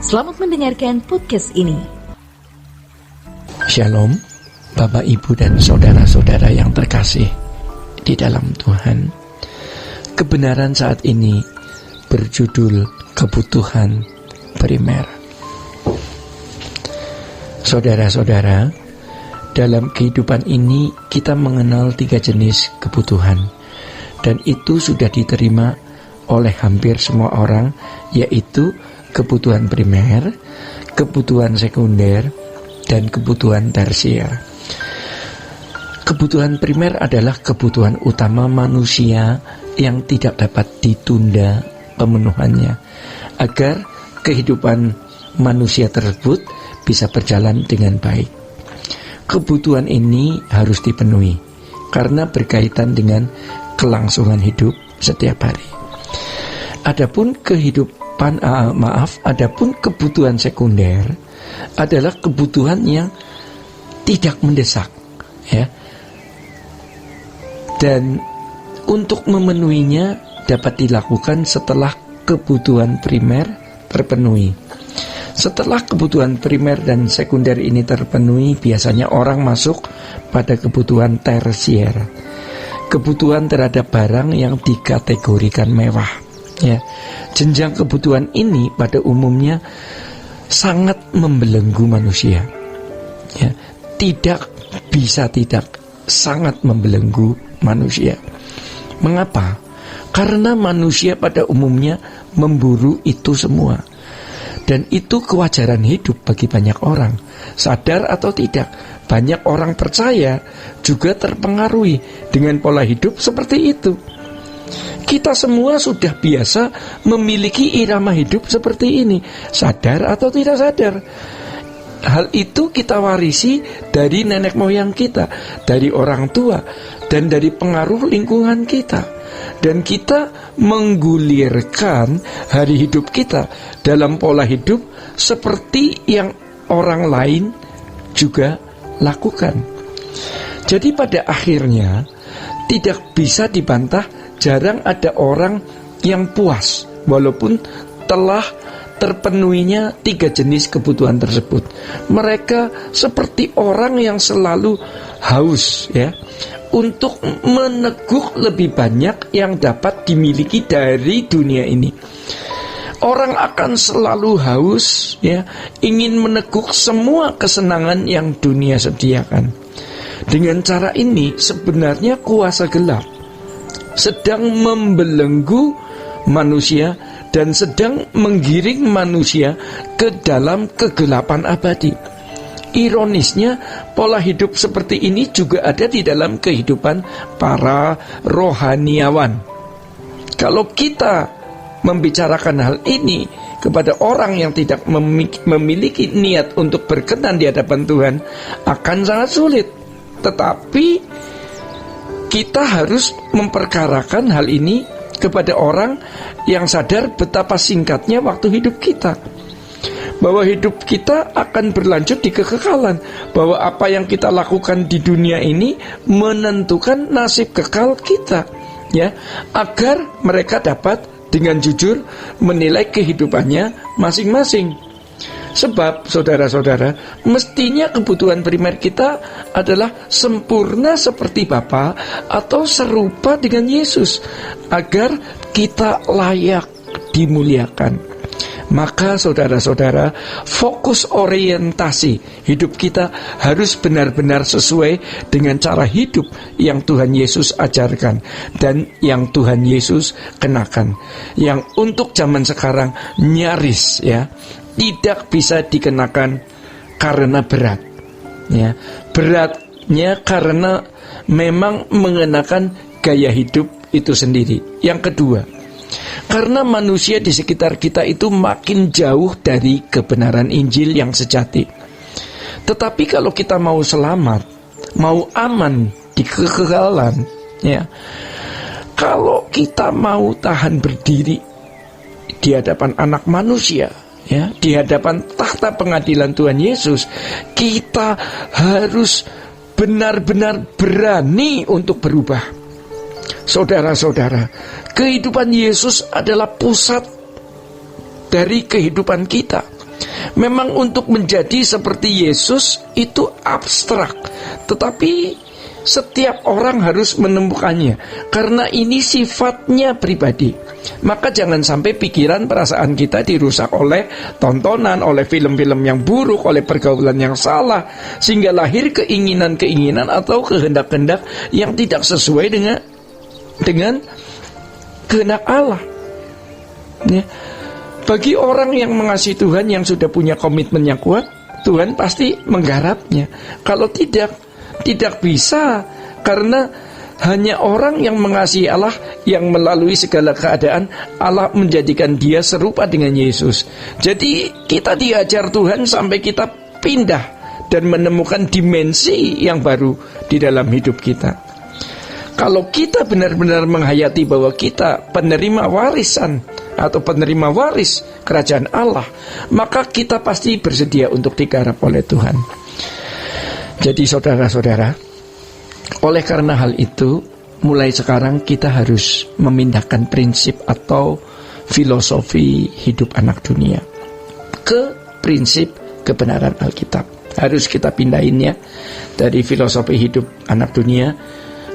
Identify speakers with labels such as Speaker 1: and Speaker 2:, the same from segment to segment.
Speaker 1: Selamat mendengarkan podcast ini.
Speaker 2: Shalom, Bapak, Ibu, dan saudara-saudara yang terkasih di dalam Tuhan. Kebenaran saat ini berjudul kebutuhan primer. Saudara-saudara, dalam kehidupan ini kita mengenal 3 jenis kebutuhan, dan itu sudah diterima oleh hampir semua orang, yaitu kebutuhan primer, kebutuhan sekunder, dan kebutuhan tersier. Kebutuhan primer adalah kebutuhan utama manusia yang tidak dapat ditunda pemenuhannya, agar kehidupan manusia tersebut bisa berjalan dengan baik. Kebutuhan ini harus dipenuhi karena berkaitan dengan kelangsungan hidup setiap hari. Adapun kebutuhan sekunder adalah kebutuhan yang tidak mendesak, ya. Dan untuk memenuhinya dapat dilakukan setelah kebutuhan primer terpenuhi. Setelah kebutuhan primer dan sekunder ini terpenuhi, biasanya orang masuk pada kebutuhan tersier, kebutuhan terhadap barang yang dikategorikan mewah, ya. Jenjang kebutuhan ini pada umumnya sangat membelenggu manusia, ya. Sangat membelenggu manusia. Mengapa? Karena manusia pada umumnya memburu itu semua. Dan itu kewajaran hidup bagi banyak orang. Sadar atau tidak, banyak orang percaya juga terpengaruhi dengan pola hidup seperti itu. Kita semua sudah biasa memiliki irama hidup seperti ini, sadar atau tidak sadar. Hal itu kita warisi dari nenek moyang kita, dari orang tua, dan dari pengaruh lingkungan kita. Dan kita menggulirkan hari hidup kita dalam pola hidup seperti yang orang lain juga lakukan. Jadi pada akhirnya tidak bisa dibantah, jarang ada orang yang puas walaupun telah terpenuhinya 3 jenis kebutuhan tersebut. Mereka seperti orang yang selalu haus, ya, untuk meneguk lebih banyak yang dapat dimiliki dari dunia ini. Orang akan selalu haus, ya, ingin meneguk semua kesenangan yang dunia sediakan. Dengan cara ini sebenarnya kuasa gelap sedang membelenggu manusia dan sedang menggiring manusia ke dalam kegelapan abadi. Ironisnya, pola hidup seperti ini juga ada di dalam kehidupan para rohaniawan. Kalau kita membicarakan hal ini kepada orang yang tidak memiliki niat untuk berkenan di hadapan Tuhan, akan sangat sulit. Tetapi kita harus memperkarakan hal ini kepada orang yang sadar betapa singkatnya waktu hidup kita, bahwa hidup kita akan berlanjut di kekekalan, bahwa apa yang kita lakukan di dunia ini menentukan nasib kekal kita, ya, agar mereka dapat dengan jujur menilai kehidupannya masing-masing. Sebab saudara-saudara, mestinya kebutuhan primer kita adalah sempurna seperti Bapa atau serupa dengan Yesus, agar kita layak dimuliakan. Maka saudara-saudara, fokus orientasi hidup kita harus benar-benar sesuai dengan cara hidup yang Tuhan Yesus ajarkan dan yang Tuhan Yesus kenakan, yang untuk zaman sekarang nyaris, ya, tidak bisa dikenakan karena berat, ya. Beratnya karena memang mengenakan gaya hidup itu sendiri. Yang kedua, karena manusia di sekitar kita itu makin jauh dari kebenaran Injil yang sejati. Tetapi kalau kita mau selamat, mau aman di kekekalan, ya, kalau kita mau tahan berdiri di hadapan anak manusia, ya, di hadapan tahta pengadilan Tuhan Yesus, kita harus benar-benar berani untuk berubah. Saudara-saudara, kehidupan Yesus adalah pusat dari kehidupan kita. Memang untuk menjadi seperti Yesus itu abstrak, tetapi setiap orang harus menemukannya, karena ini sifatnya pribadi. Maka jangan sampai pikiran perasaan kita dirusak oleh tontonan, oleh film-film yang buruk, oleh pergaulan yang salah, sehingga lahir keinginan-keinginan atau kehendak-kehendak yang tidak sesuai dengan kehendak Allah. Ya. Bagi orang yang mengasihi Tuhan, yang sudah punya komitmen yang kuat, Tuhan pasti menggarapnya. Kalau tidak bisa, karena hanya orang yang mengasihi Allah yang melalui segala keadaan Allah menjadikan dia serupa dengan Yesus. Jadi kita diajar Tuhan sampai kita pindah dan menemukan dimensi yang baru di dalam hidup kita. Kalau kita benar-benar menghayati bahwa kita penerima warisan atau penerima waris kerajaan Allah, maka kita pasti bersedia untuk digarap oleh Tuhan. Jadi saudara-saudara, oleh karena hal itu, mulai sekarang kita harus memindahkan prinsip atau filosofi hidup anak dunia ke prinsip kebenaran Alkitab. Harus kita pindahin ya, dari filosofi hidup anak dunia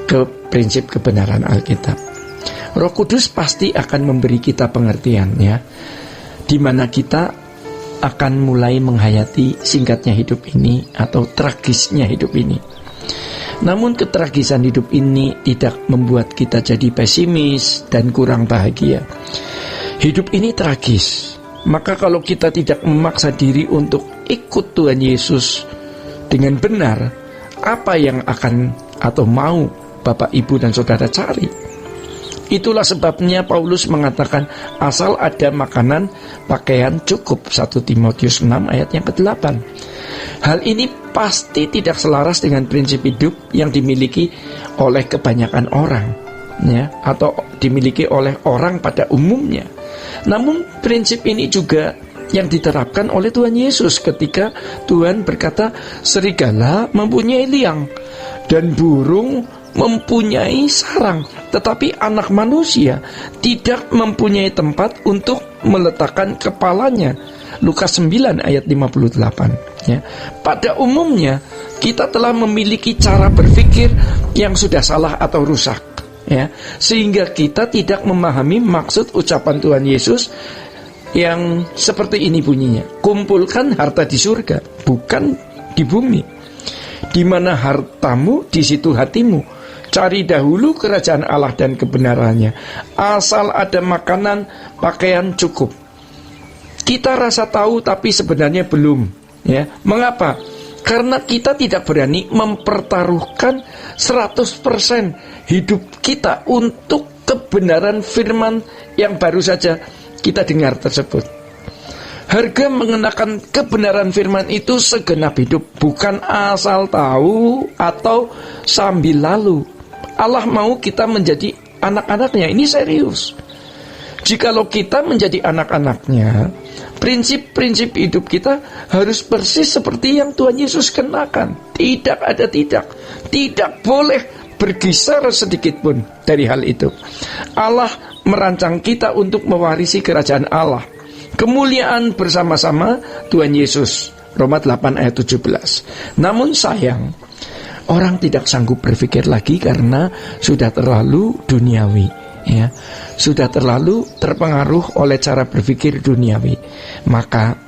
Speaker 2: ke prinsip kebenaran Alkitab. Roh Kudus pasti akan memberi kita pengertian ya, di mana kita akan mulai menghayati singkatnya hidup ini atau tragisnya hidup ini. Namun ketragisan hidup ini tidak membuat kita jadi pesimis dan kurang bahagia. Hidup ini tragis. Maka kalau kita tidak memaksa diri untuk ikut Tuhan Yesus dengan benar, apa yang akan atau mau Bapak, Ibu, dan Saudara cari? Itulah sebabnya Paulus mengatakan asal ada makanan, pakaian cukup. 1 Timotius 6 ayat yang ke-8. Hal ini pasti tidak selaras dengan prinsip hidup yang dimiliki oleh kebanyakan orang ya, atau dimiliki oleh orang pada umumnya. Namun prinsip ini juga yang diterapkan oleh Tuhan Yesus ketika Tuhan berkata, serigala mempunyai liang dan burung mempunyai sarang, tetapi anak manusia tidak mempunyai tempat untuk meletakkan kepalanya. Lukas 9 ayat 58 ya. Pada umumnya kita telah memiliki cara berpikir yang sudah salah atau rusak ya, sehingga kita tidak memahami maksud ucapan Tuhan Yesus yang seperti ini bunyinya, kumpulkan harta di surga, bukan di bumi. Di mana hartamu, di situ hatimu. Cari dahulu kerajaan Allah dan kebenarannya. Asal ada makanan, pakaian cukup. Kita rasa tahu tapi sebenarnya belum ya. Mengapa? Karena kita tidak berani mempertaruhkan 100% hidup kita untuk kebenaran firman yang baru saja kita dengar tersebut. Harga mengenakan kebenaran firman itu segenap hidup, bukan asal tahu atau sambil lalu. Allah mau kita menjadi anak-anaknya, ini serius. Jikalau kita menjadi anak-anaknya, prinsip-prinsip hidup kita harus persis seperti yang Tuhan Yesus kenakan. Tidak ada tidak boleh bergeser sedikit pun dari hal itu. Allah merancang kita untuk mewarisi kerajaan Allah, kemuliaan bersama-sama Tuhan Yesus. Roma 8 ayat 17. Namun sayang, orang tidak sanggup berpikir lagi karena sudah terlalu duniawi ya, sudah terlalu terpengaruh oleh cara berpikir duniawi. Maka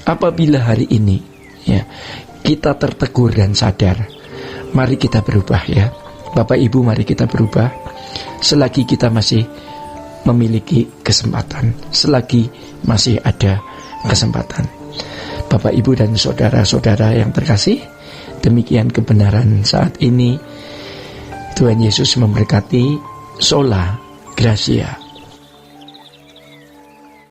Speaker 2: apabila hari ini ya kita tertegur dan sadar, mari kita berubah ya. Bapak Ibu, mari kita berubah selagi kita masih memiliki kesempatan, selagi masih ada kesempatan. Bapak, Ibu, dan saudara-saudara yang terkasih, demikian kebenaran saat ini. Tuhan Yesus memberkati. Sola Gracia.